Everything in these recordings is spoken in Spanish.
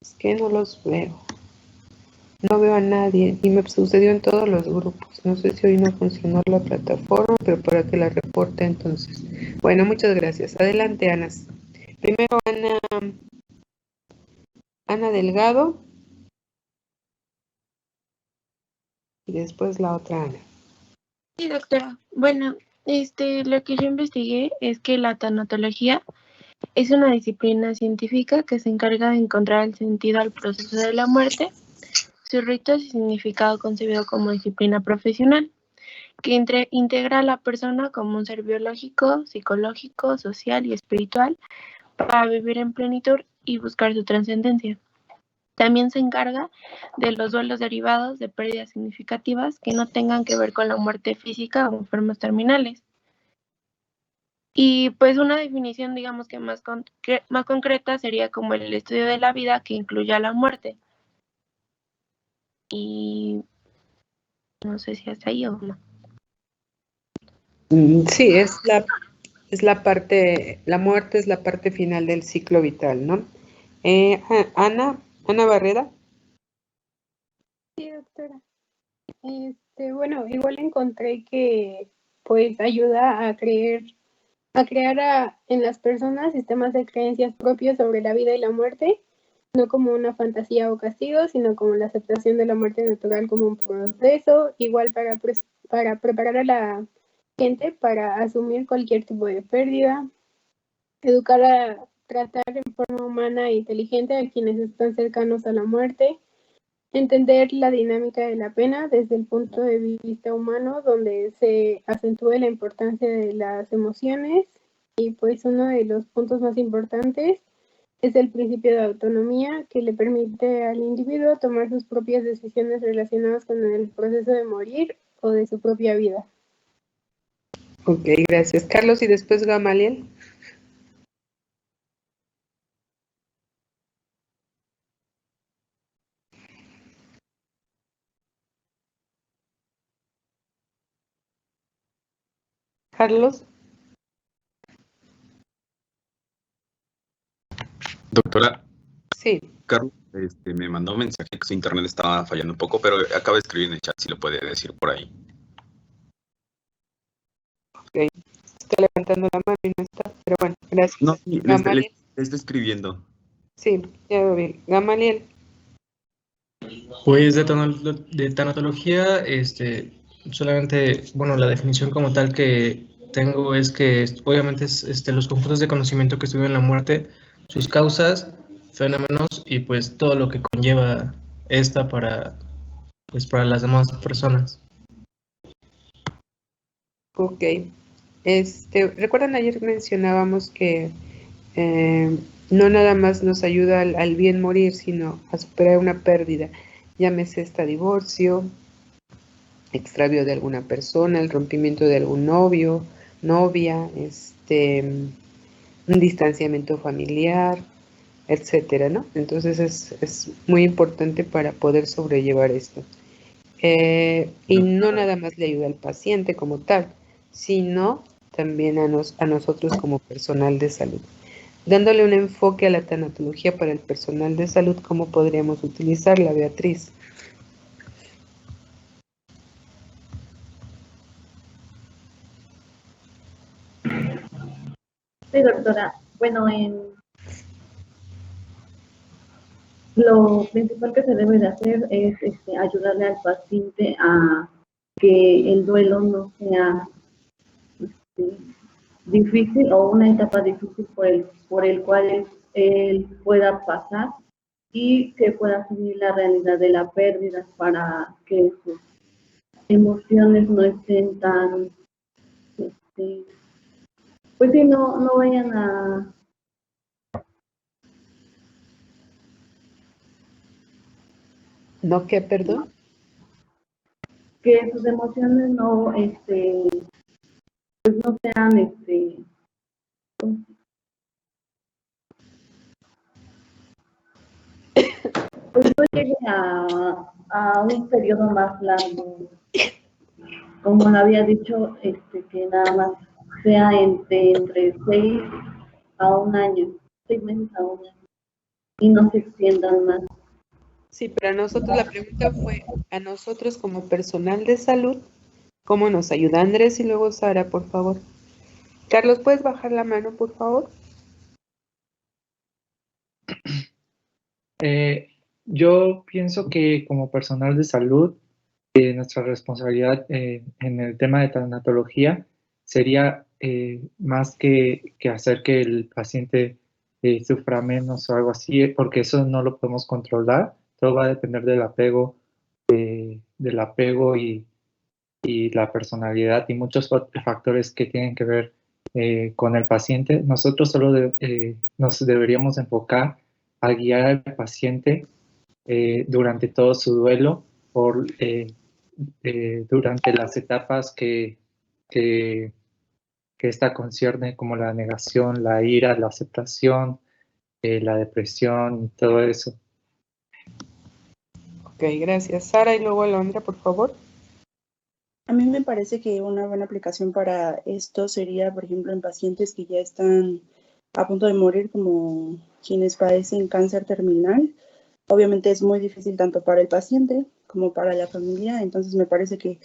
Es que no los veo. No veo a nadie y me sucedió en todos los grupos. No sé si hoy no funcionó la plataforma, pero para que la reporte entonces. Bueno, muchas gracias. Adelante, Ana. Primero Ana Delgado y después la otra Ana. Sí, doctora. Bueno, lo que yo investigué es que la tanatología es una disciplina científica que se encarga de encontrar el sentido al proceso de la muerte, sus ritos y significado concebido como disciplina profesional, que integra a la persona como un ser biológico, psicológico, social y espiritual para vivir en plenitud y buscar su trascendencia. También se encarga de los duelos derivados de pérdidas significativas que no tengan que ver con la muerte física o enfermos terminales. Y pues una definición, digamos que más concreta sería como el estudio de la vida que incluya la muerte. Y no sé si hasta ahí o no. Sí, es la parte, la muerte es la parte final del ciclo vital, ¿no? Ana Barrera. Sí, doctora. Bueno, igual encontré que pues ayuda a crear en las personas sistemas de creencias propios sobre la vida y la muerte, no como una fantasía o castigo, sino como la aceptación de la muerte natural como un proceso, igual para preparar a la gente para asumir cualquier tipo de pérdida, educar a tratar en forma humana e inteligente a quienes están cercanos a la muerte, entender la dinámica de la pena desde el punto de vista humano, donde se acentúe la importancia de las emociones. Y pues uno de los puntos más importantes es el principio de autonomía, que le permite al individuo tomar sus propias decisiones relacionadas con el proceso de morir o de su propia vida. Ok, gracias. Carlos y después Gamaliel. Carlos. Doctora. Sí. Carlos me mandó un mensaje que su internet estaba fallando un poco, pero acaba de escribir en el chat, si lo puede decir por ahí. Ok. Está levantando la mano y no está, pero bueno, gracias. No, le está escribiendo. Sí, ya veo bien. Gamaliel. Pues de tanatología, solamente, bueno, la definición como tal que tengo es que obviamente es los conjuntos de conocimiento que estudian la muerte, sus causas, fenómenos y pues todo lo que conlleva esta para las demás personas. Ok. ¿Recuerdan ayer mencionábamos que no nada más nos ayuda al bien morir, sino a superar una pérdida? Llámese divorcio, extravío de alguna persona, el rompimiento de algún novio, novia, un distanciamiento familiar, etcétera, ¿no? Entonces es muy importante para poder sobrellevar esto. Y no nada más le ayuda al paciente como tal, sino también a nosotros como personal de salud. Dándole un enfoque a la tanatología para el personal de salud, ¿cómo podríamos utilizarla, Beatriz? Sí, doctora. Bueno, lo principal que se debe de hacer es ayudarle al paciente a que el duelo no sea difícil o una etapa difícil por el cual él pueda pasar y que pueda asumir la realidad de la pérdida para que sus emociones no estén tan, pues sí, no vayan a... ¿No qué, perdón? Que sus emociones no, pues no sean, pues no llegue a un periodo más largo, como había dicho, que nada más sea entre 6 a un año, 6 meses a un año. y no se extiendan más. Sí, pero a nosotros la pregunta fue, a nosotros como personal de salud, ¿cómo nos ayuda? Andrés y luego Sara, por favor. Carlos, ¿puedes bajar la mano, por favor? Yo pienso que como personal de salud, nuestra responsabilidad en el tema de tanatología sería más que hacer que el paciente sufra menos o algo así, porque eso no lo podemos controlar. Todo va a depender del apego y la personalidad y muchos factores que tienen que ver con el paciente. Nosotros solo nos deberíamos enfocar a guiar al paciente durante todo su duelo, durante las etapas que esta concierne, como la negación, la ira, la aceptación, la depresión y todo eso. Ok, gracias. Sara y luego Alondra, por favor. A mí me parece que una buena aplicación para esto sería, por ejemplo, en pacientes que ya están a punto de morir, como quienes padecen cáncer terminal. Obviamente es muy difícil tanto para el paciente como para la familia, entonces me parece que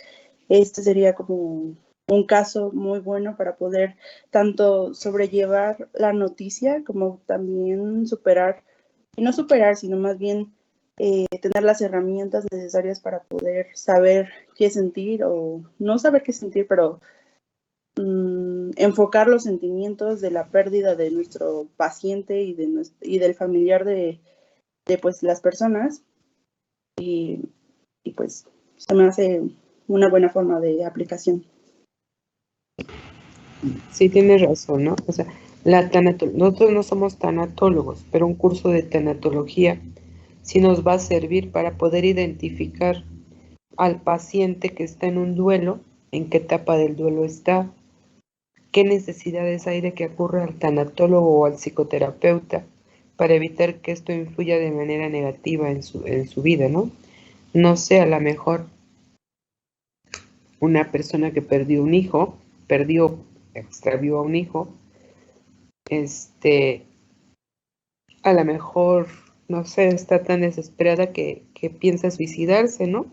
este sería como un caso muy bueno para poder tanto sobrellevar la noticia como también superar, y no superar, sino más bien tener las herramientas necesarias para poder saber qué sentir o no saber qué sentir, pero enfocar los sentimientos de la pérdida de nuestro paciente y del familiar de pues las personas y pues se me hace una buena forma de aplicación. Sí, tienes razón, ¿no? O sea, nosotros no somos tanatólogos, pero un curso de tanatología sí nos va a servir para poder identificar al paciente que está en un duelo, en qué etapa del duelo está, qué necesidades hay de que ocurra al tanatólogo o al psicoterapeuta para evitar que esto influya de manera negativa en su vida, ¿no? No sé, a lo mejor una persona que perdió un hijo, extravió a un hijo, a lo mejor, no sé, está tan desesperada que piensa suicidarse, ¿no?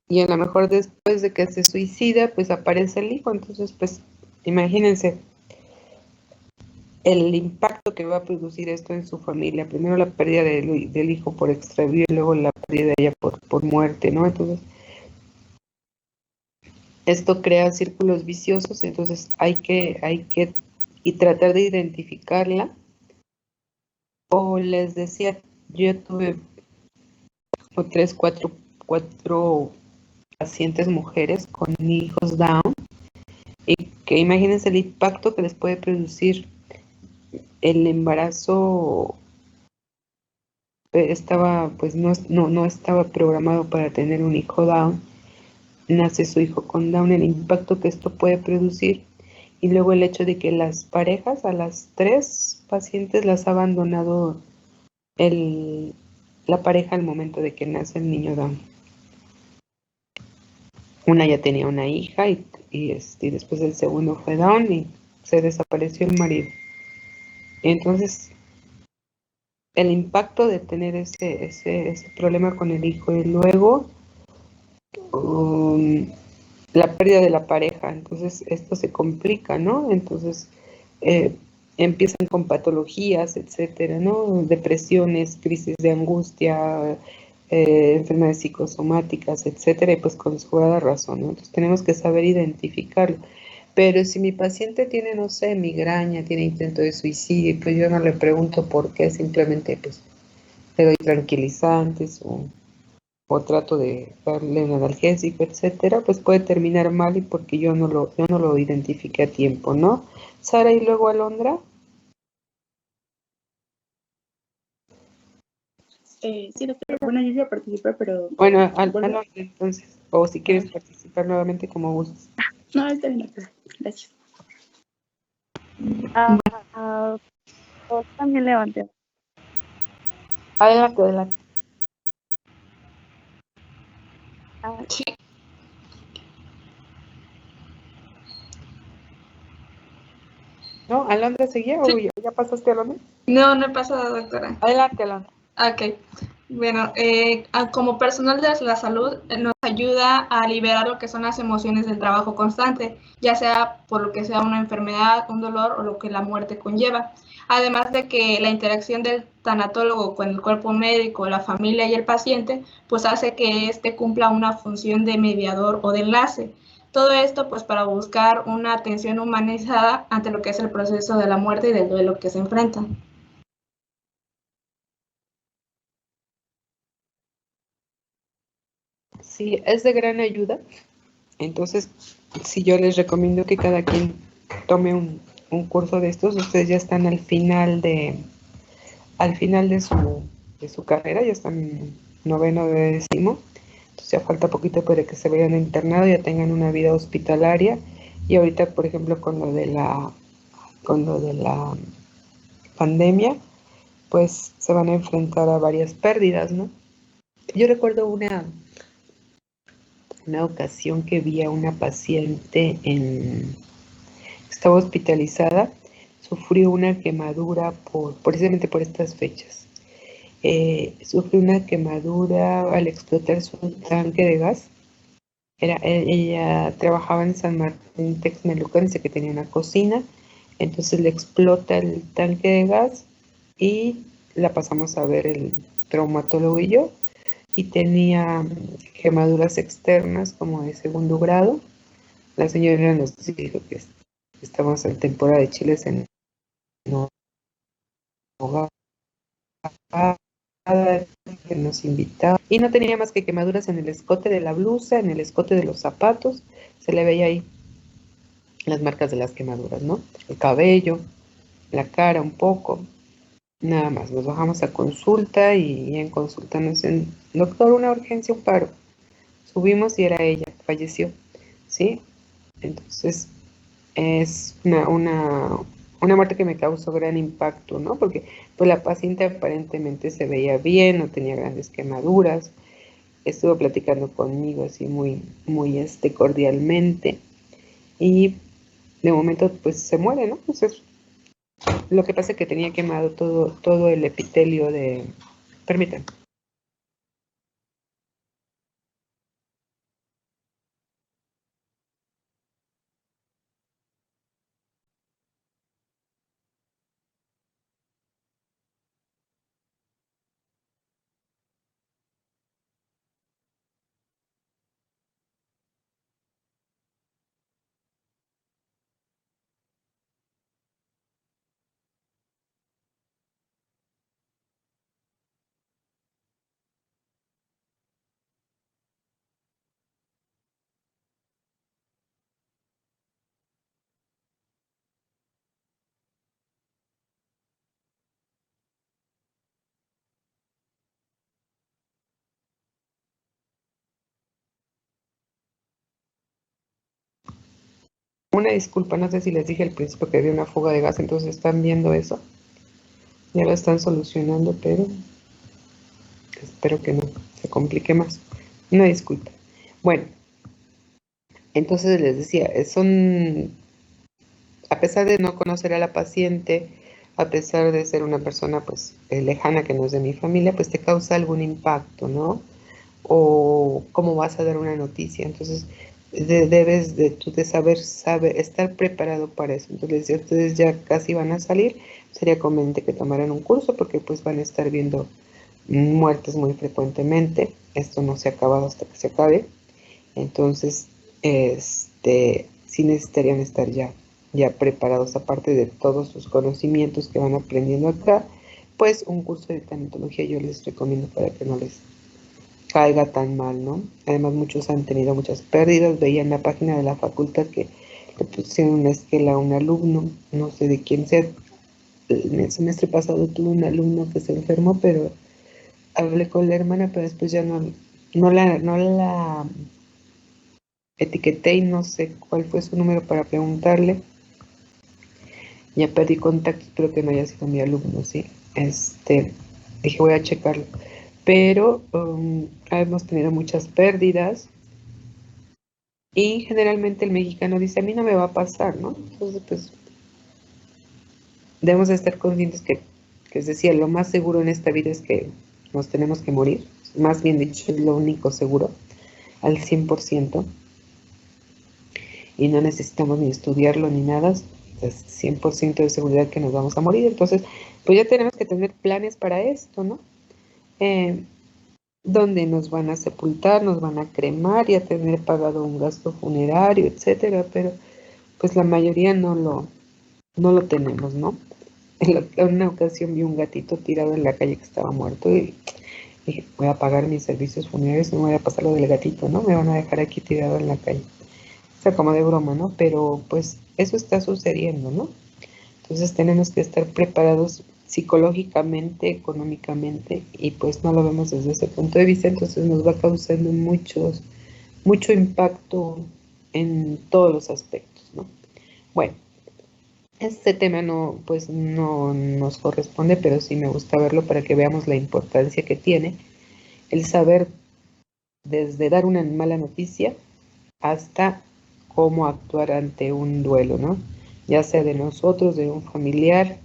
Y a lo mejor después de que se suicida, pues aparece el hijo, entonces, pues, imagínense el impacto que va a producir esto en su familia. Primero la pérdida del hijo por extravío y luego la pérdida de ella por muerte, ¿no? Entonces, esto crea círculos viciosos, entonces hay que y tratar de identificarla. O les decía, yo tuve cuatro pacientes mujeres con hijos Down y que imagínense el impacto que les puede producir el embarazo. Pues no estaba programado para tener un hijo Down, nace su hijo con Down, el impacto que esto puede producir, y luego el hecho de que las parejas, a las 3 pacientes las ha abandonado la pareja al momento de que nace el niño Down. Una ya tenía una hija y después el segundo fue Down y se desapareció el marido. Entonces, el impacto de tener ese problema con el hijo y luego la pérdida de la pareja, entonces esto se complica, ¿no? Entonces empiezan con patologías, etcétera, ¿no? Depresiones, crisis de angustia, enfermedades psicosomáticas, etcétera, y pues con su razón, ¿no? Entonces tenemos que saber identificarlo. Pero si mi paciente tiene, no sé, migraña, tiene intento de suicidio, pues yo no le pregunto por qué, simplemente pues le doy tranquilizantes o trato de darle un analgésico, etcétera, pues puede terminar mal y porque yo no lo identifiqué a tiempo, ¿no? Sara y luego Alondra. Sí, doctora. Bueno, yo ya participé, pero... Bueno, Alondra, entonces, o si quieres participar nuevamente como gustes. No, está bien, doctora. Gracias. También levanté. Adelante. Sí. ¿No? ¿Alondra seguía o ya pasaste a Alondra? No, no he pasado, doctora. Adelante, Alondra. Ok. Bueno, como personal de la salud nos ayuda a liberar lo que son las emociones del trabajo constante, ya sea por lo que sea una enfermedad, un dolor o lo que la muerte conlleva. Además de que la interacción del tanatólogo con el cuerpo médico, la familia y el paciente, pues hace que éste cumpla una función de mediador o de enlace. Todo esto pues para buscar una atención humanizada ante lo que es el proceso de la muerte y del duelo que se enfrenta. Sí, es de gran ayuda. Entonces, si yo les recomiendo que cada quien tome un curso de estos, ustedes ya están al final de su carrera, ya están en noveno de décimo, entonces ya falta poquito para que se vayan a internado, ya tengan una vida hospitalaria, y ahorita, por ejemplo, con lo de la pandemia, pues se van a enfrentar a varias pérdidas, ¿no? Yo recuerdo una ocasión que vi a una paciente estaba hospitalizada, sufrió una quemadura precisamente por estas fechas. Sufrió una quemadura al explotar su tanque de gas. Ella trabajaba en San Martín Texmelucan, dice que tenía una cocina, entonces le explota el tanque de gas y la pasamos a ver el traumatólogo y yo, y tenía quemaduras externas como de segundo grado. La señora nos dijo que estamos en temporada de chiles en nogada, que nos invitaba, y no tenía más que quemaduras en el escote de la blusa, en el escote de los zapatos, se le veía ahí las marcas de las quemaduras, ¿no? El cabello, la cara un poco, nada más. Nos bajamos a consulta y en consulta nos dicen, doctor, una urgencia, un paro. Subimos y era ella, falleció, ¿sí? Entonces, es una muerte que me causó gran impacto, ¿no? Porque pues la paciente aparentemente se veía bien, no tenía grandes quemaduras, estuvo platicando conmigo así muy, muy cordialmente, y de momento pues se muere, ¿no? Entonces, lo que pasa es que tenía quemado todo el epitelio de... Permítanme. Una disculpa, no sé si les dije al principio que había una fuga de gas, entonces están viendo eso. Ya lo están solucionando, pero espero que no se complique más. Una disculpa. Bueno, entonces les decía, a pesar de no conocer a la paciente, a pesar de ser una persona pues lejana que no es de mi familia, pues te causa algún impacto, ¿no? O cómo vas a dar una noticia. Entonces, debes tú de saber, estar preparado para eso. Entonces, si ustedes ya casi van a salir, sería conveniente que tomaran un curso porque pues van a estar viendo muertes muy frecuentemente. Esto no se ha acabado hasta que se acabe. Entonces, sí necesitarían estar ya preparados, aparte de todos sus conocimientos que van aprendiendo acá, pues un curso de tanatología yo les recomiendo para que no les caiga tan mal, ¿no? Además, muchos han tenido muchas pérdidas. Veía en la página de la facultad que le pusieron una esquela a un alumno, no sé de quién sea. El semestre pasado tuve un alumno que se enfermó, pero hablé con la hermana, pero después ya no la etiqueté y no sé cuál fue su número para preguntarle. Ya perdí contacto, espero que no haya sido mi alumno, ¿sí? Dije, voy a checarlo. Pero hemos tenido muchas pérdidas y generalmente el mexicano dice, a mí no me va a pasar, ¿no? Entonces, pues, debemos estar conscientes que que les decía, lo más seguro en esta vida es que nos tenemos que morir, más bien dicho, es lo único seguro, al 100%, y no necesitamos ni estudiarlo ni nada, es 100% de seguridad que nos vamos a morir. Entonces, pues ya tenemos que tener planes para esto, ¿no? Donde nos van a sepultar, nos van a cremar, ya tener pagado un gasto funerario, etcétera, pero pues la mayoría no lo tenemos, ¿no? En una ocasión vi un gatito tirado en la calle que estaba muerto y dije, voy a pagar mis servicios funerarios, no voy a pasar lo del gatito, ¿no? Me van a dejar aquí tirado en la calle. O sea, como de broma, ¿no? Pero pues eso está sucediendo, ¿no? Entonces tenemos que estar preparados psicológicamente, económicamente, y pues no lo vemos desde ese punto de vista, entonces nos va causando mucho impacto en todos los aspectos, ¿no? Bueno, este tema no nos corresponde, pero sí me gusta verlo para que veamos la importancia que tiene el saber desde dar una mala noticia hasta cómo actuar ante un duelo, ¿no? Ya sea de nosotros, de un familiar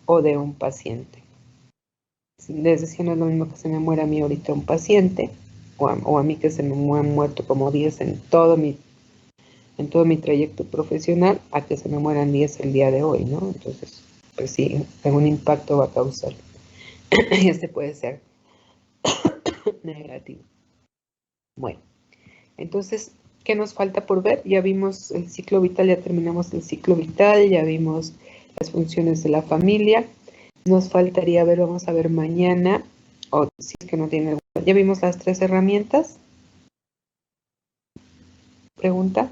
o de un paciente. Les decía, no es lo mismo que se me muera a mí ahorita un paciente o a mí que se me han muerto como 10 en todo mi trayecto profesional, a que se me mueran 10 el día de hoy, ¿no? Entonces, pues sí, algún impacto va a causar. Y este puede ser negativo. Bueno, entonces, ¿qué nos falta por ver? Ya vimos el ciclo vital, ya terminamos el ciclo vital, ya vimos las funciones de la familia. Nos faltaría ver, vamos a ver mañana, o si es que no tiene alguna. ¿Ya vimos las 3 herramientas? ¿Pregunta?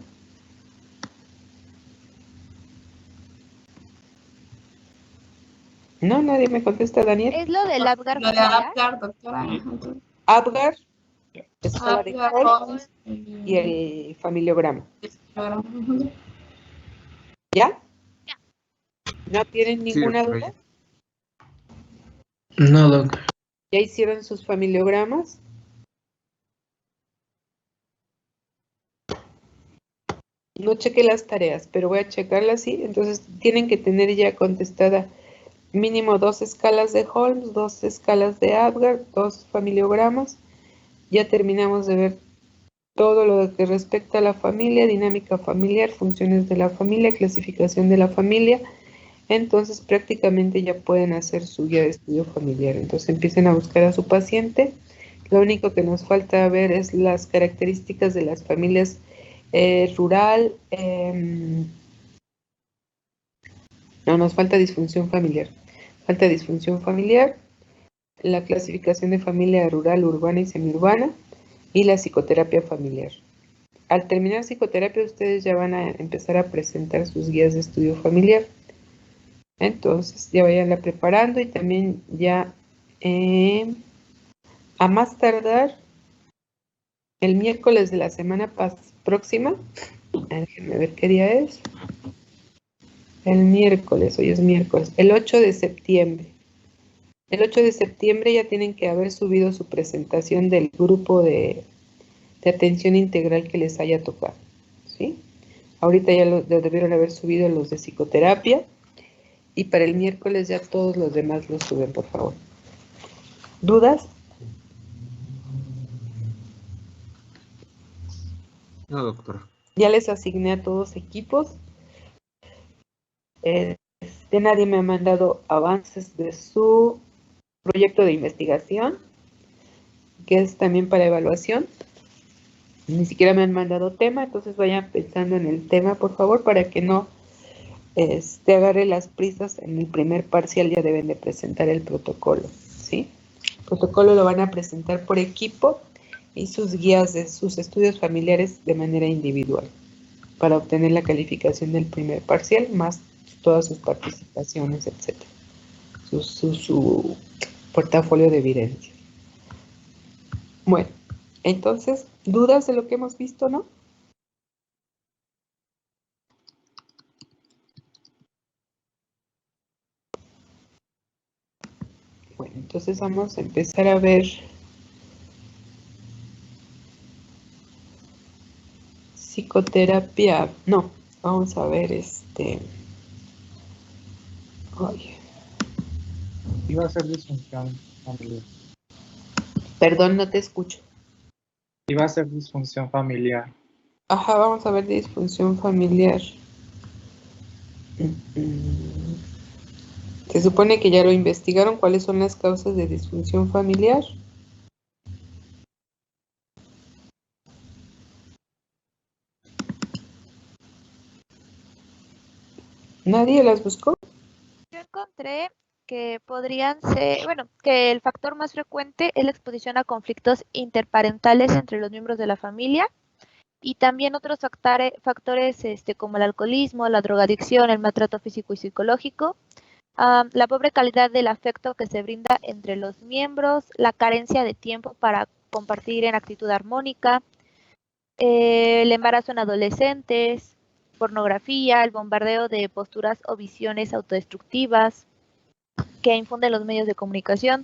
No, nadie me contesta, Daniel. ¿Es lo del Apgar Lo de familiar? Apgar, doctora. Apgar, escala de Apgar, Holmes y el familiograma. ¿Ya? ¿No tienen ninguna duda? No, doc. ¿Ya hicieron sus familiogramas? No chequé las tareas, pero voy a checarlas, sí. Entonces tienen que tener ya contestada mínimo 2 escalas de Holmes, 2 escalas de Apgar, 2 familiogramas. Ya terminamos de ver todo lo que respecta a la familia, dinámica familiar, funciones de la familia, clasificación de la familia. Entonces prácticamente ya pueden hacer su guía de estudio familiar. Entonces empiecen a buscar a su paciente. Lo único que nos falta ver es las características de las familias rural. No, nos falta disfunción familiar. Falta disfunción familiar, la clasificación de familia rural, urbana y semiurbana y la psicoterapia familiar. Al terminar psicoterapia, ustedes ya van a empezar a presentar sus guías de estudio familiar. Entonces, ya vayanla preparando y también ya a más tardar el miércoles de la semana próxima, déjenme ver qué día es. El miércoles, hoy es miércoles, el 8 de septiembre. El 8 de septiembre ya tienen que haber subido su presentación del grupo de atención integral que les haya tocado, ¿sí? Ahorita ya lo debieron haber subido los de psicoterapia y para el miércoles ya todos los demás los suben, por favor. ¿Dudas? No, doctora. Ya les asigné a todos equipos. Nadie me ha mandado avances de su proyecto de investigación, que es también para evaluación. Ni siquiera me han mandado tema, entonces vayan pensando en el tema, por favor, para que no agarre las prisas. En el primer parcial ya deben de presentar el protocolo, ¿sí? El protocolo lo van a presentar por equipo y sus guías de sus estudios familiares de manera individual para obtener la calificación del primer parcial, más todas sus participaciones, etc. Su portafolio de evidencia. Bueno, entonces, ¿dudas de lo que hemos visto, no? Bueno, entonces vamos a empezar a ver psicoterapia. No, vamos a ver Iba a ser disfunción familiar. Perdón, no te escucho. Iba a ser disfunción familiar. Ajá, vamos a ver disfunción familiar. Mm, Se supone que ya lo investigaron. ¿Cuáles son las causas de disfunción familiar? ¿Nadie las buscó? Yo encontré que podrían ser, bueno, que el factor más frecuente es la exposición a conflictos interparentales entre los miembros de la familia y también otros factores como el alcoholismo, la drogadicción, el maltrato físico y psicológico, la pobre calidad del afecto que se brinda entre los miembros, la carencia de tiempo para compartir en actitud armónica, el embarazo en adolescentes, pornografía, el bombardeo de posturas o visiones autodestructivas que infunden los medios de comunicación,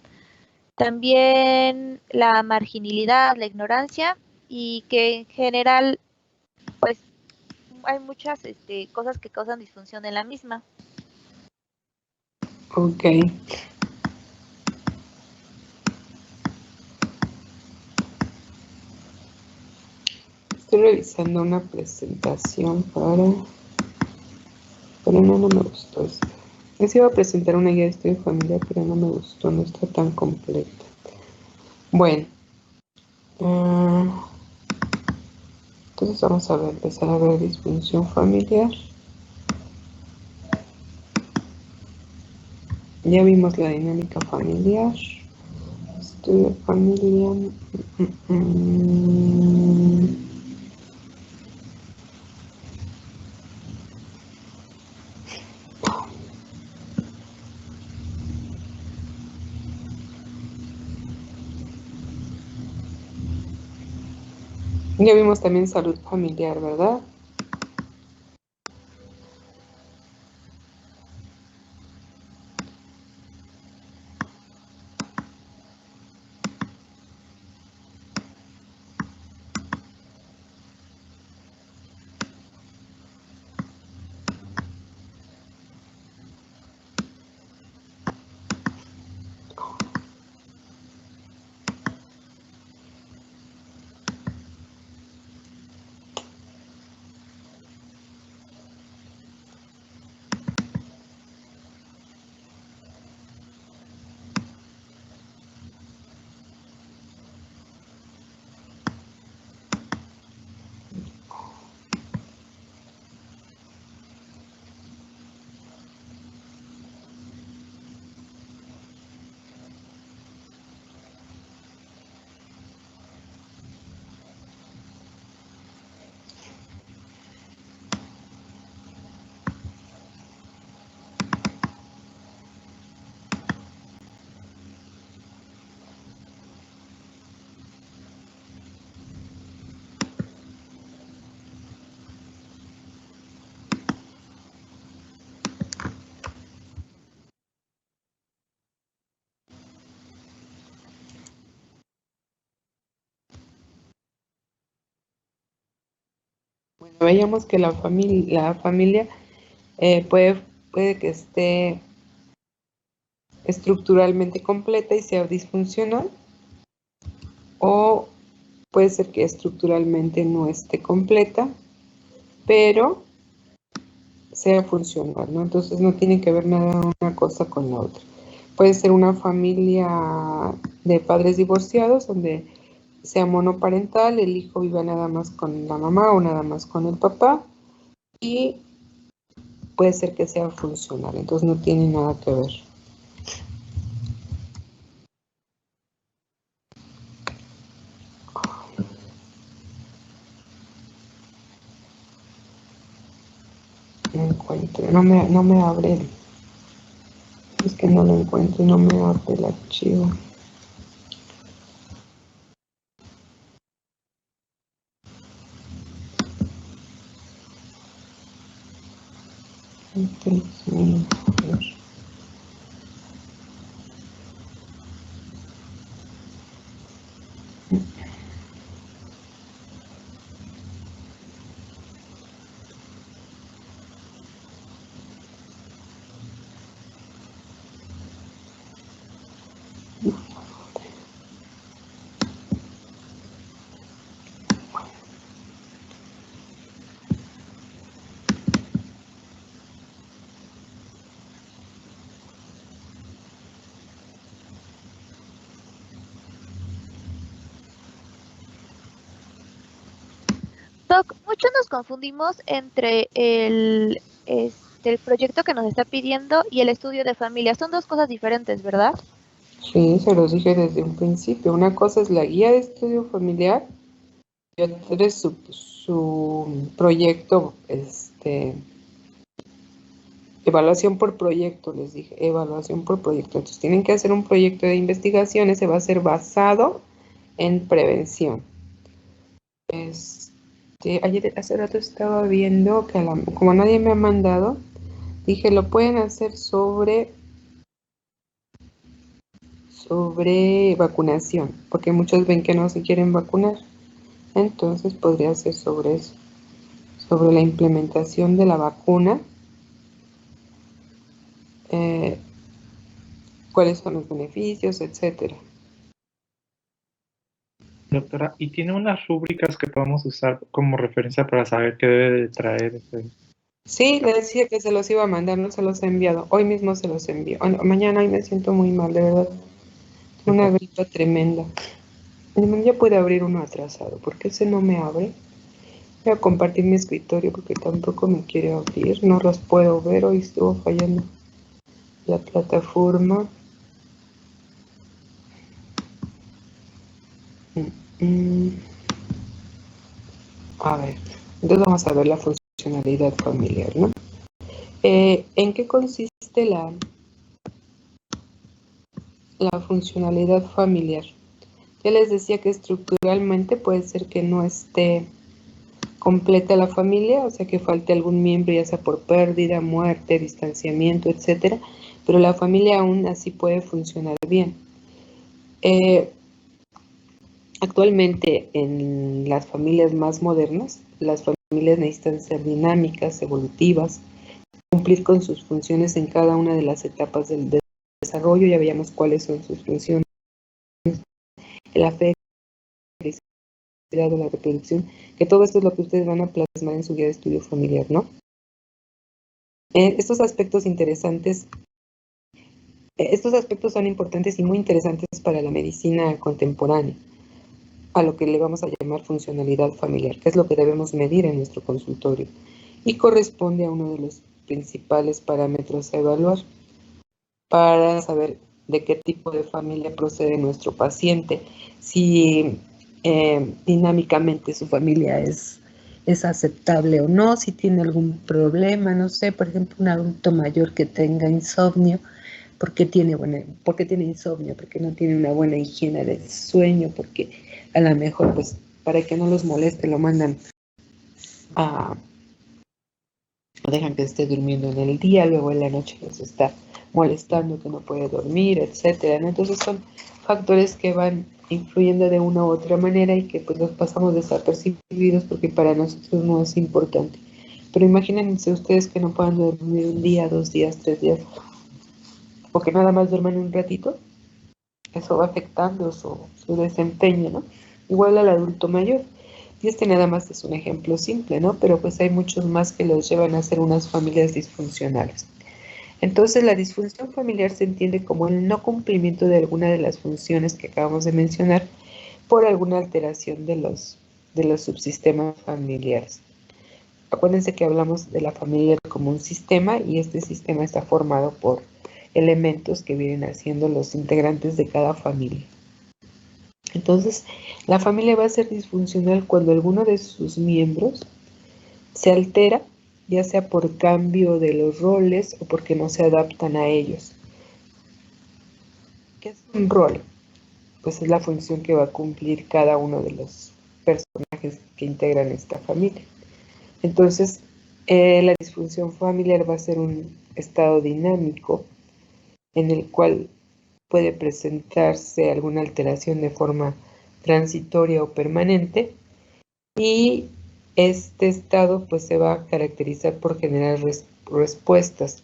también la marginalidad, la ignorancia y que en general pues hay muchas cosas que causan disfunción en la misma. Ok. Estoy revisando una presentación pero no me gustó esta. Les iba a presentar una guía de estudio familiar, pero no me gustó, no está tan completa. Bueno, entonces vamos a empezar a ver disfunción familiar. Ya vimos la dinámica familiar. Estudio familia. Ya vimos también salud familiar, ¿verdad? Bueno, veíamos que la familia puede que esté estructuralmente completa y sea disfuncional, o puede ser que estructuralmente no esté completa, pero sea funcional, ¿no? Entonces no tiene que ver nada una cosa con la otra. Puede ser una familia de padres divorciados donde sea monoparental, el hijo viva nada más con la mamá o nada más con el papá, y puede ser que sea funcional, entonces no tiene nada que ver. No encuentro, no me abre es que no lo encuentro y no me abre el archivo. Dios mío, a ver. Doc, muchos nos confundimos entre el proyecto que nos está pidiendo y el estudio de familia. Son dos cosas diferentes, ¿verdad? Sí, se los dije desde un principio. Una cosa es la guía de estudio familiar y otra es su proyecto, evaluación por proyecto, les dije, evaluación por proyecto. Entonces tienen que hacer un proyecto de investigación, ese va a ser basado en prevención. Ayer, hace rato estaba viendo que como nadie me ha mandado, dije, lo pueden hacer sobre vacunación, porque muchos ven que no se quieren vacunar. Entonces podría ser sobre eso, sobre la implementación de la vacuna, cuáles son los beneficios, etcétera. Doctora, ¿y tiene unas rúbricas que podamos usar como referencia para saber qué debe de traer? Sí, le decía que se los iba a mandar, no se los he enviado. Hoy mismo se los envío. Mañana hoy me siento muy mal, de verdad. Una gripa tremenda. Ya puede abrir uno atrasado, porque ese no me abre. Voy a compartir mi escritorio porque tampoco me quiere abrir. No los puedo ver, hoy estuvo fallando la plataforma. A ver, entonces vamos a ver la funcionalidad familiar, ¿no? ¿En qué consiste la funcionalidad familiar? Ya les decía que estructuralmente puede ser que no esté completa la familia, o sea que falte algún miembro, ya sea por pérdida, muerte, distanciamiento, etcétera, pero la familia aún así puede funcionar bien. Actualmente en las familias más modernas, las familias necesitan ser dinámicas, evolutivas, cumplir con sus funciones en cada una de las etapas del desarrollo. Ya veíamos cuáles son sus funciones, el afecto, la reproducción, que todo esto es lo que ustedes van a plasmar en su guía de estudio familiar, ¿no? Estos aspectos son importantes y muy interesantes para la medicina contemporánea, a lo que le vamos a llamar funcionalidad familiar, que es lo que debemos medir en nuestro consultorio, y corresponde a uno de los principales parámetros a evaluar para saber de qué tipo de familia procede nuestro paciente, si dinámicamente su familia es aceptable o no, si tiene algún problema, no sé, por ejemplo, un adulto mayor que tenga insomnio. ¿Por qué tiene insomnio? Porque no tiene una buena higiene del sueño, porque a lo mejor, pues, para que no los moleste, lo mandan lo dejan que esté durmiendo en el día, luego en la noche los está molestando, que no puede dormir, etcétera, ¿no? Entonces son factores que van influyendo de una u otra manera y que pues los pasamos desapercibidos porque para nosotros no es importante. Pero imagínense ustedes que no puedan dormir un día, 2 días, 3 días, o que nada más duerman un ratito, eso va afectando su desempeño, ¿no? Igual al adulto mayor. Y nada más es un ejemplo simple, ¿no? Pero pues hay muchos más que los llevan a ser unas familias disfuncionales. Entonces la disfunción familiar se entiende como el no cumplimiento de alguna de las funciones que acabamos de mencionar por alguna alteración de los subsistemas familiares. Acuérdense que hablamos de la familia como un sistema y este sistema está formado por elementos que vienen haciendo los integrantes de cada familia. Entonces, la familia va a ser disfuncional cuando alguno de sus miembros se altera, ya sea por cambio de los roles o porque no se adaptan a ellos. ¿Qué es un rol? Pues es la función que va a cumplir cada uno de los personajes que integran esta familia. Entonces, la disfunción familiar va a ser un estado dinámico en el cual puede presentarse alguna alteración de forma transitoria o permanente y este estado pues se va a caracterizar por generar respuestas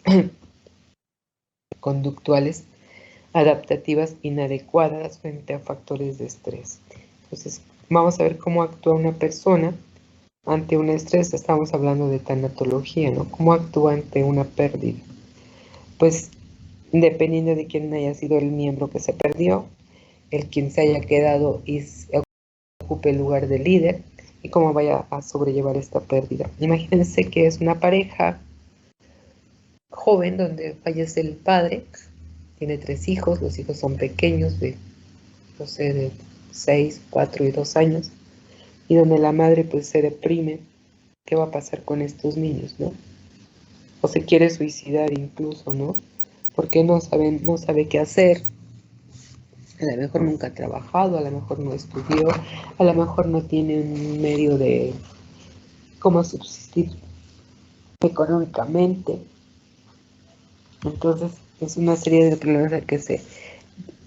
conductuales adaptativas inadecuadas frente a factores de estrés. Entonces vamos a ver cómo actúa una persona ante un estrés. Estamos hablando de tanatología, ¿no? ¿Cómo actúa ante una pérdida? Pues dependiendo de quién haya sido el miembro que se perdió, el quien se haya quedado y ocupe el lugar de líder, y cómo vaya a sobrellevar esta pérdida. Imagínense que es una pareja joven donde fallece el padre, tiene 3 hijos, los hijos son pequeños, de 6, 4 y 2 años, y donde la madre pues se deprime. ¿Qué va a pasar con estos niños, no? O se quiere suicidar incluso, ¿no? Porque no sabe qué hacer. A lo mejor nunca ha trabajado, a lo mejor no estudió, a lo mejor no tiene un medio de cómo subsistir económicamente. Entonces es una serie de problemas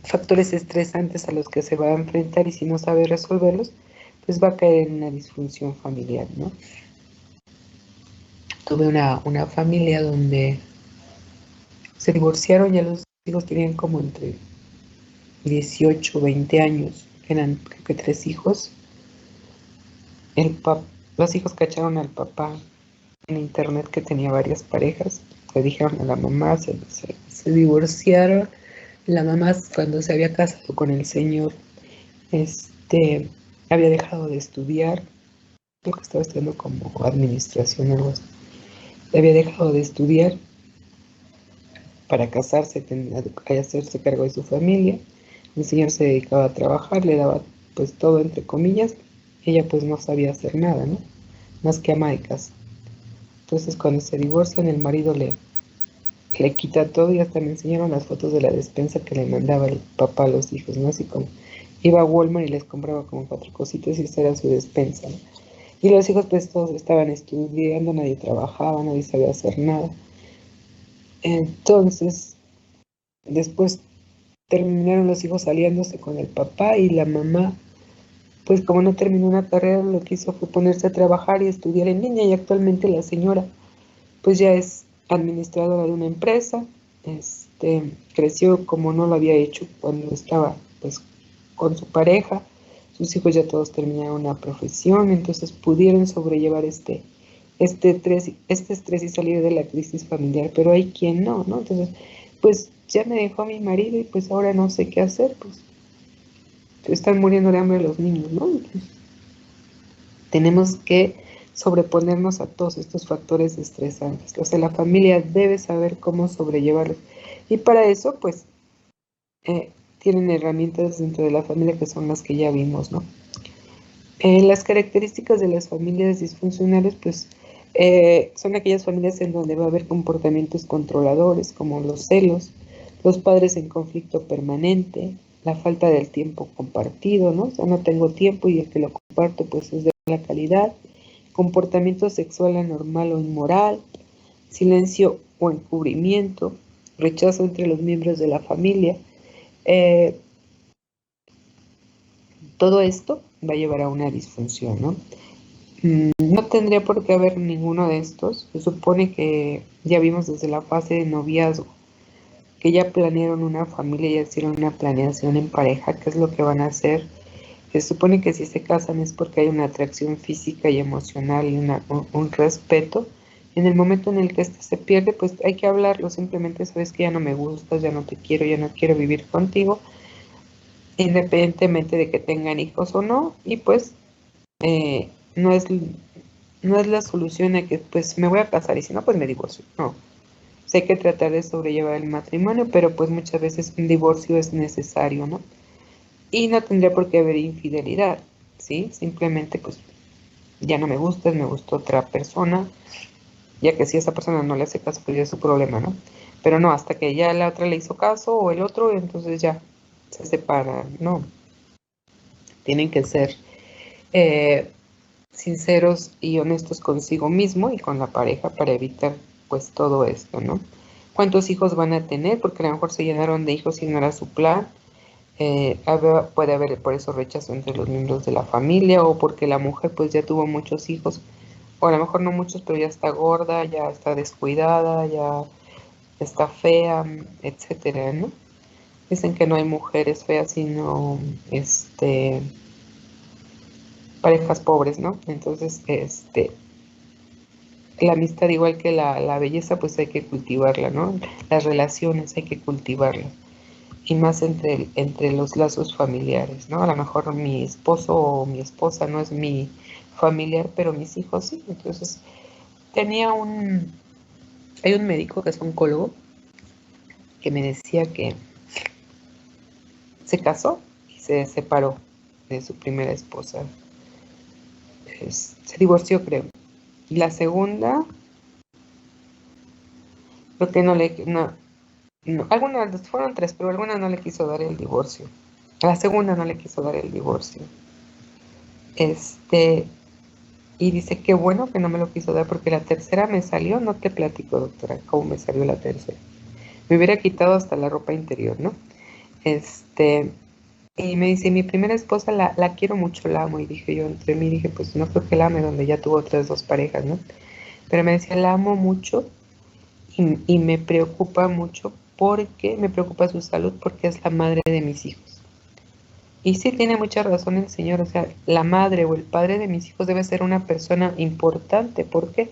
factores estresantes a los que se va a enfrentar, y si no sabe resolverlos, pues va a caer en una disfunción familiar, ¿no? Tuve una familia donde se divorciaron, ya los hijos tenían como entre 18, 20 años, eran creo que 3 hijos. Los hijos cacharon al papá en internet que tenía varias parejas, le dijeron a la mamá, se divorciaron. La mamá, cuando se había casado con el señor, había dejado de estudiar, porque estaba estudiando como administración o algo así. Había dejado de estudiar para casarse, hacerse cargo de su familia. El señor se dedicaba a trabajar, le daba pues todo entre comillas. Ella pues no sabía hacer nada, ¿no? Más que ama de casa. Entonces cuando se divorcian, el marido le quita todo, y hasta me enseñaron las fotos de la despensa que le mandaba el papá a los hijos, ¿no? Así como iba a Walmart y les compraba como 4 cositas y esa era su despensa, ¿no? Y los hijos pues todos estaban estudiando, nadie trabajaba, nadie sabía hacer nada. Entonces, después terminaron los hijos aliándose con el papá, y la mamá, pues como no terminó una carrera, lo que hizo fue ponerse a trabajar y estudiar en línea, y actualmente la señora pues ya es administradora de una empresa. Creció como no lo había hecho cuando estaba pues con su pareja. Sus hijos ya todos terminaron una profesión, entonces pudieron sobrellevar este estrés y salir de la crisis familiar, pero hay quien no, ¿no? Entonces, pues ya me dejó mi marido y pues ahora no sé qué hacer, pues están muriendo de hambre los niños, ¿no? Entonces, tenemos que sobreponernos a todos estos factores estresantes. O sea, la familia debe saber cómo sobrellevarlos. Y para eso, pues, tienen herramientas dentro de la familia que son las que ya vimos, ¿no? Las características de las familias disfuncionales, pues, son aquellas familias en donde va a haber comportamientos controladores, como los celos, los padres en conflicto permanente, la falta del tiempo compartido, ¿no? O sea, no tengo tiempo y el que lo comparto, pues, es de mala calidad, comportamiento sexual anormal o inmoral, silencio o encubrimiento, rechazo entre los miembros de la familia. Todo esto va a llevar a una disfunción, ¿no? No tendría por qué haber ninguno de estos. Se supone que ya vimos desde la fase de noviazgo que ya planearon una familia, ya hicieron una planeación en pareja, qué es lo que van a hacer. Se supone que si se casan es porque hay una atracción física y emocional y un respeto. En el momento en el que este se pierde, pues hay que hablarlo. Simplemente sabes que ya no me gustas, ya no te quiero, ya no quiero vivir contigo, independientemente de que tengan hijos o no. Y pues no es la solución a que pues me voy a casar y si no pues me divorcio. No. Hay que tratar de sobrellevar el matrimonio, pero pues muchas veces un divorcio es necesario, ¿no? Y no tendría por qué haber infidelidad, ¿sí? Simplemente pues ya no me gustas, me gustó otra persona, ya que si esa persona no le hace caso, pues ya es su problema, ¿no? Pero no, hasta que ya la otra le hizo caso o el otro, entonces ya se separan, ¿no? Tienen que ser sinceros y honestos consigo mismo y con la pareja para evitar pues todo esto, ¿no? ¿Cuántos hijos van a tener? Porque a lo mejor se llenaron de hijos y no era su plan. Puede haber por eso rechazo entre los miembros de la familia, o porque la mujer pues ya tuvo muchos hijos, o a lo mejor no muchos, pero ya está gorda, ya está descuidada, ya está fea, etcétera, ¿no? Dicen que no hay mujeres feas, sino parejas pobres, ¿no? Entonces, la amistad, igual que la belleza, pues hay que cultivarla, ¿no? Las relaciones hay que cultivarlas. Y más entre los lazos familiares, ¿no? A lo mejor mi esposo o mi esposa no es mi familiar, pero mis hijos sí. Entonces, hay un médico que es oncólogo que me decía que se casó y se separó de su primera esposa. Se divorció, creo. Y la segunda, creo que algunas, fueron 3, pero alguna no le quiso dar el divorcio. A la segunda no le quiso dar el divorcio. Y dice, qué bueno que no me lo quiso dar, porque la tercera me salió, no te platico, doctora, cómo me salió la tercera. Me hubiera quitado hasta la ropa interior, ¿no? Y me dice, mi primera esposa la quiero mucho, la amo. Y dije yo, entre mí, dije, pues no creo que la ame, donde ya tuvo otras 2 parejas, ¿no? Pero me decía, la amo mucho y me preocupa mucho porque me preocupa su salud, porque es la madre de mis hijos. Y sí tiene mucha razón el señor, o sea, la madre o el padre de mis hijos debe ser una persona importante, porque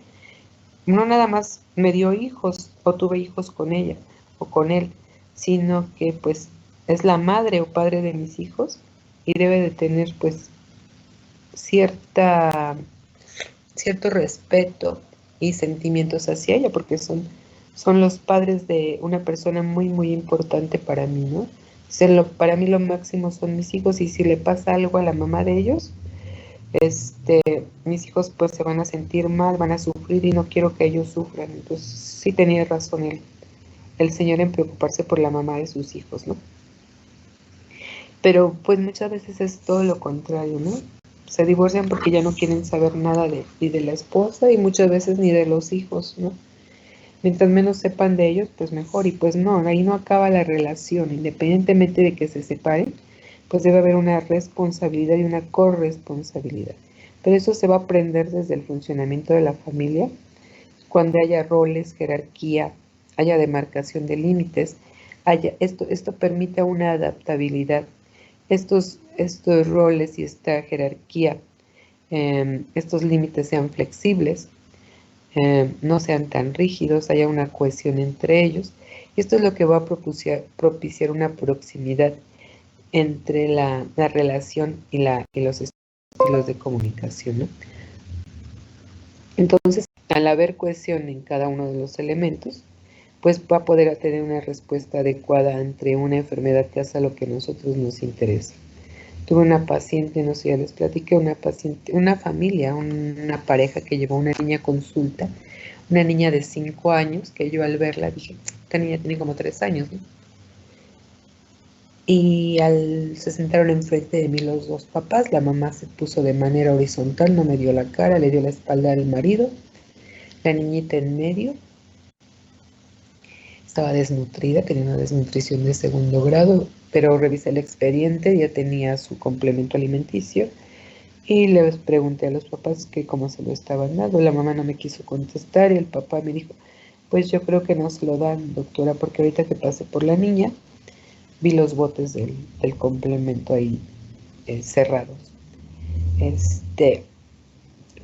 no nada más me dio hijos o tuve hijos con ella o con él, sino que pues es la madre o padre de mis hijos y debe de tener pues cierto respeto y sentimientos hacia ella, porque son los padres de una persona muy, muy importante para mí, ¿no? Para mí lo máximo son mis hijos, y si le pasa algo a la mamá de ellos, mis hijos pues se van a sentir mal, van a sufrir y no quiero que ellos sufran. Entonces sí tenía razón el señor en preocuparse por la mamá de sus hijos, ¿no? Pero pues muchas veces es todo lo contrario, ¿no? Se divorcian porque ya no quieren saber nada ni de la esposa y muchas veces ni de los hijos, ¿no? Mientras menos sepan de ellos, pues mejor. Y pues no, ahí no acaba la relación. Independientemente de que se separen, pues debe haber una responsabilidad y una corresponsabilidad. Pero eso se va a aprender desde el funcionamiento de la familia, cuando haya roles, jerarquía, haya demarcación de límites. Esto permite una adaptabilidad. Estos roles y esta jerarquía, estos límites sean flexibles, no sean tan rígidos, haya una cohesión entre ellos. Y esto es lo que va a propiciar una proximidad entre la relación y los estilos de comunicación, ¿no? Entonces, al haber cohesión en cada uno de los elementos, pues va a poder tener una respuesta adecuada entre una enfermedad que hace lo que a nosotros nos interesa. Tuve una paciente, no sé, ya les platiqué, una familia, una pareja que llevó una niña a consulta, una niña de 5 años, que yo al verla dije, esta niña tiene como 3 años, ¿no? Y se sentaron enfrente de mí los 2 papás, la mamá se puso de manera horizontal, no me dio la cara, le dio la espalda al marido, la niñita en medio, estaba desnutrida, tenía una desnutrición de 2º grado, pero revisé el expediente, ya tenía su complemento alimenticio, y les pregunté a los papás que cómo se lo estaban dando. La mamá no me quiso contestar y el papá me dijo, pues yo creo que no se lo dan, doctora, porque ahorita que pasé por la niña, vi los botes del complemento ahí cerrados.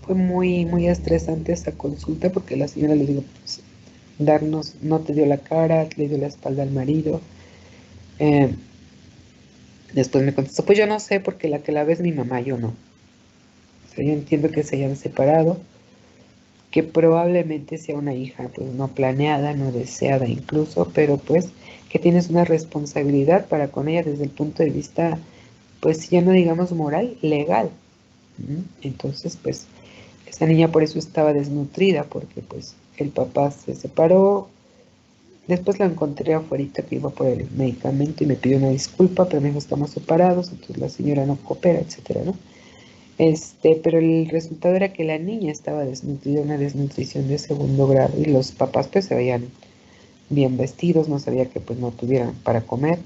Fue muy, muy estresante esta consulta, porque la señora le digo, pues, no te dio la cara, le dio la espalda al marido. Después me contestó, pues yo no sé, porque la que la ve es mi mamá, yo no. O sea, yo entiendo que se hayan separado, que probablemente sea una hija pues no planeada, no deseada incluso, pero pues que tienes una responsabilidad para con ella desde el punto de vista, pues ya no digamos moral, legal. Entonces pues esa niña por eso estaba desnutrida, porque pues el papá se separó. Después la encontré afuera que iba por el medicamento y me pidió una disculpa, pero me dijo, estamos separados, entonces la señora no coopera, etcétera, ¿no? Pero el resultado era que la niña estaba desnutrida, una desnutrición de 2º grado, y los papás pues se veían bien vestidos, no sabía que pues no tuvieran para comer,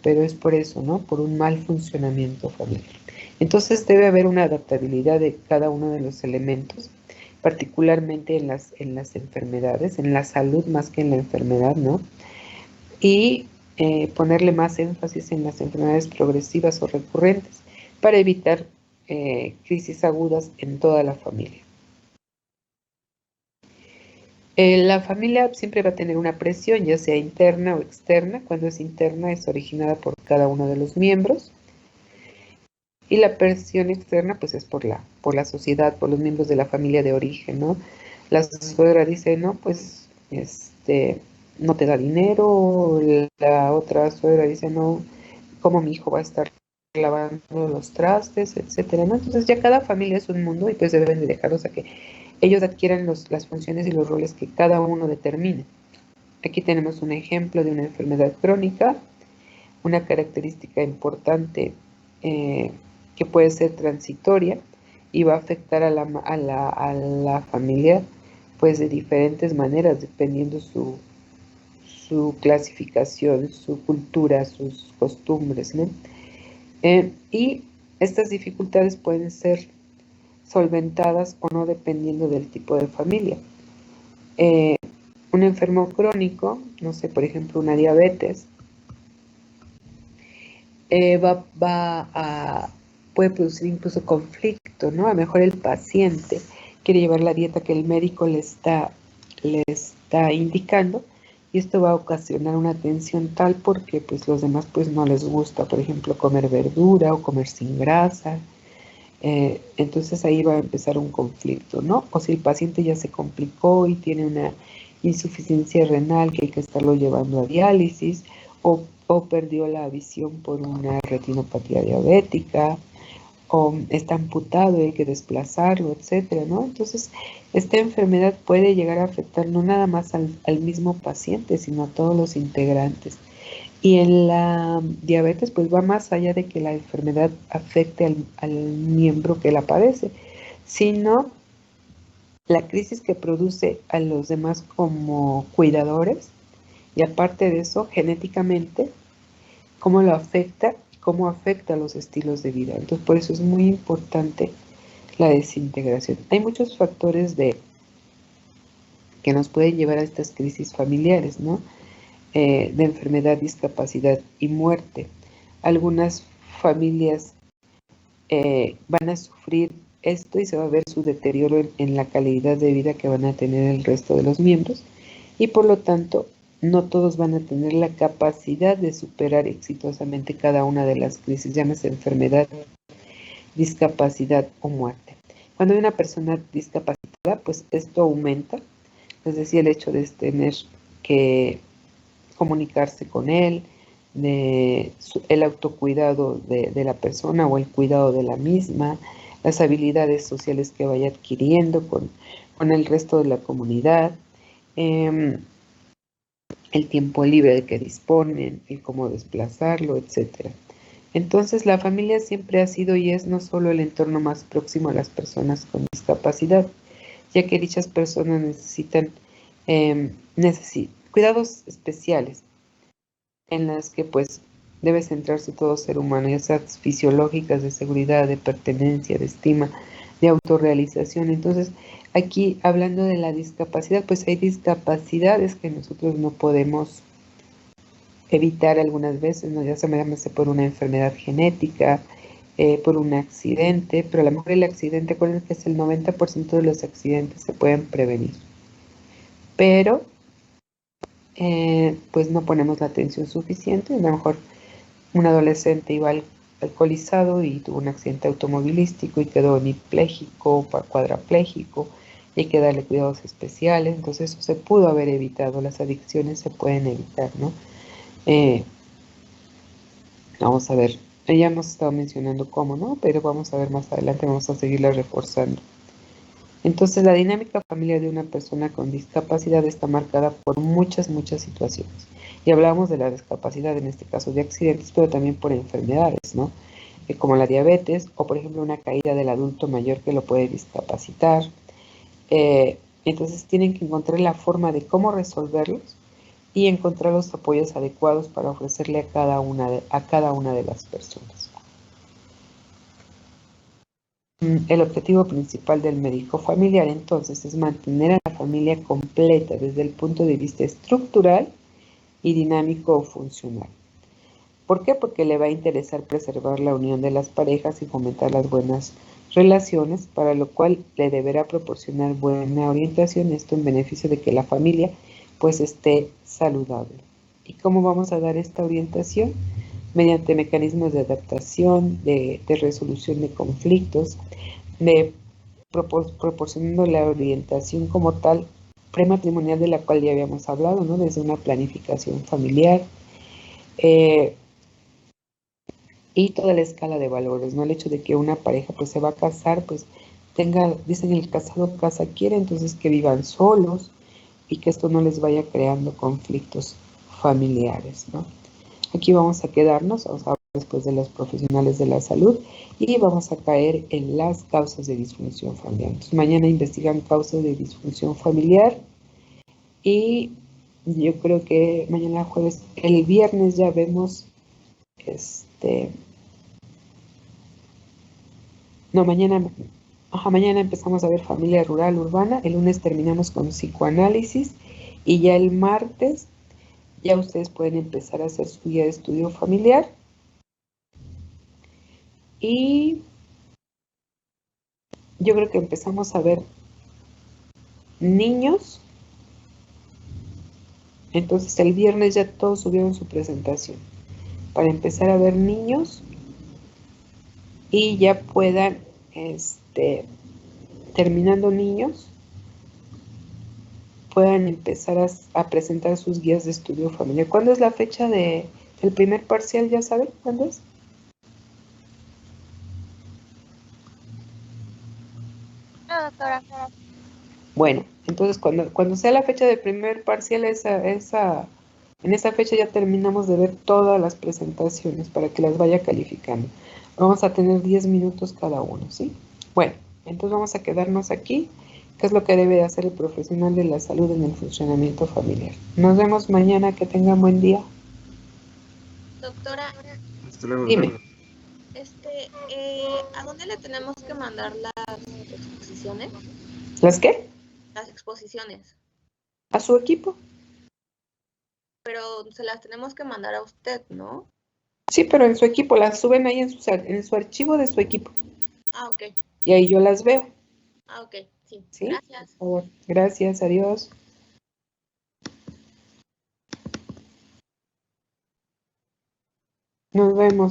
pero es por eso, ¿no? Por un mal funcionamiento familiar. Entonces debe haber una adaptabilidad de cada uno de los elementos, particularmente en las enfermedades, en la salud más que en la enfermedad, ¿no? Y ponerle más énfasis en las enfermedades progresivas o recurrentes para evitar crisis agudas en toda la familia. La familia siempre va a tener una presión, ya sea interna o externa. Cuando es interna es originada por cada uno de los miembros. Y la presión externa pues es por la sociedad, por los miembros de la familia de origen, ¿no? La suegra dice, no, pues no te da dinero, la otra suegra dice, no, ¿cómo mi hijo va a estar lavando los trastes, etcétera, ¿no? Entonces ya cada familia es un mundo y pues deben de dejarlos a que ellos adquieran las funciones y los roles que cada uno determine. Aquí tenemos un ejemplo de una enfermedad crónica, una característica importante que puede ser transitoria y va a afectar a la familia pues de diferentes maneras, dependiendo su clasificación, su cultura, sus costumbres, ¿no? Y estas dificultades pueden ser solventadas o no dependiendo del tipo de familia. Un enfermo crónico, no sé, por ejemplo, una diabetes, puede producir incluso conflicto, ¿no? A lo mejor el paciente quiere llevar la dieta que el médico le está indicando y esto va a ocasionar una tensión tal porque pues los demás pues no les gusta, por ejemplo, comer verdura o comer sin grasa. Entonces ahí va a empezar un conflicto, ¿no? O si el paciente ya se complicó y tiene una insuficiencia renal que hay que estarlo llevando a diálisis, o perdió la visión por una retinopatía diabética, o está amputado y hay que desplazarlo, etcétera, ¿no? Entonces, esta enfermedad puede llegar a afectar no nada más al mismo paciente, sino a todos los integrantes. Y en la diabetes, pues va más allá de que la enfermedad afecte al miembro que la padece, sino la crisis que produce a los demás como cuidadores, y aparte de eso, genéticamente, cómo lo afecta y cómo afecta a los estilos de vida. Entonces, por eso es muy importante la desintegración. Hay muchos factores que nos pueden llevar a estas crisis familiares, ¿no? De enfermedad, discapacidad y muerte. Algunas familias van a sufrir esto y se va a ver su deterioro en la calidad de vida que van a tener el resto de los miembros y por lo tanto no todos van a tener la capacidad de superar exitosamente cada una de las crisis, llámese enfermedad, discapacidad o muerte. Cuando hay una persona discapacitada, pues esto aumenta, es decir, el hecho de tener que comunicarse con él, el autocuidado de la persona o el cuidado de la misma, las habilidades sociales que vaya adquiriendo con el resto de la comunidad, el tiempo libre de que disponen, el cómo desplazarlo, etc. Entonces la familia siempre ha sido y es no solo el entorno más próximo a las personas con discapacidad, ya que dichas personas necesitan cuidados especiales en las que pues debe centrarse todo ser humano, ya sea fisiológicas, de seguridad, de pertenencia, de estima, de autorrealización. Entonces, aquí hablando de la discapacidad, pues hay discapacidades que nosotros no podemos evitar algunas veces, ¿no? Ya se me llama por una enfermedad genética, por un accidente, pero a lo mejor el accidente, acuérdense que es el 90% de los accidentes se pueden prevenir. Pero pues no ponemos la atención suficiente. A lo mejor un adolescente iba alcoholizado y tuvo un accidente automovilístico y quedó hemipléjico, cuadrapléjico, y hay que darle cuidados especiales. Entonces eso se pudo haber evitado, las adicciones se pueden evitar, ¿no? Vamos a ver, ya hemos estado mencionando cómo, ¿no? Pero vamos a ver más adelante, vamos a seguirla reforzando. Entonces, la dinámica familiar de una persona con discapacidad está marcada por muchas situaciones. Y hablamos de la discapacidad, en este caso de accidentes, pero también por enfermedades, ¿no? Como la diabetes o, por ejemplo, una caída del adulto mayor que lo puede discapacitar. Entonces, tienen que encontrar la forma de cómo resolverlos y encontrar los apoyos adecuados para ofrecerle a cada una de las personas. El objetivo principal del médico familiar, entonces, es mantener a la familia completa desde el punto de vista estructural y dinámico o funcional. ¿Por qué? Porque le va a interesar preservar la unión de las parejas y fomentar las buenas relaciones, para lo cual le deberá proporcionar buena orientación, esto en beneficio de que la familia pues esté saludable. ¿Y cómo vamos a dar esta orientación? mediante mecanismos de adaptación, de resolución de conflictos, de proporcionando la orientación como tal prematrimonial de la cual ya habíamos hablado, ¿no? Desde una planificación familiar y toda la escala de valores, ¿no? El hecho de que una pareja pues se va a casar, pues dicen el casado casa quiere, entonces que vivan solos y que esto no les vaya creando conflictos familiares, ¿no? Aquí vamos a quedarnos, vamos a hablar después de los profesionales de la salud y vamos a caer en las causas de disfunción familiar. Entonces, mañana investigan causas de disfunción familiar y yo creo que mañana jueves, el viernes ya vemos, mañana empezamos a ver familia rural, urbana, el lunes terminamos con psicoanálisis y ya el martes ya ustedes pueden empezar a hacer su guía de estudio familiar. Y yo creo que empezamos a ver niños. Entonces el viernes ya todos subieron su presentación. Para empezar a ver niños y ya puedan, terminando niños, puedan empezar a presentar sus guías de estudio familiar. ¿Cuándo es la fecha del primer parcial? ¿Ya saben cuándo es? No, doctora. Bueno, entonces cuando sea la fecha del primer parcial, en esa fecha ya terminamos de ver todas las presentaciones para que las vaya calificando. Vamos a tener 10 minutos cada uno, ¿sí? Bueno, entonces vamos a quedarnos aquí, que es lo que debe hacer el profesional de la salud en el funcionamiento familiar. Nos vemos mañana, que tengan buen día. Doctora, Hasta luego. Dime. ¿A dónde le tenemos que mandar las exposiciones? ¿Las qué? Las exposiciones. A su equipo. Pero se las tenemos que mandar a usted, ¿no? Sí, pero en su equipo, las suben ahí en su archivo de su equipo. Ah, ok. Y ahí yo las veo. Ah, ok. Sí. ¿Sí? Gracias. Por favor. Gracias, adiós. Nos vemos.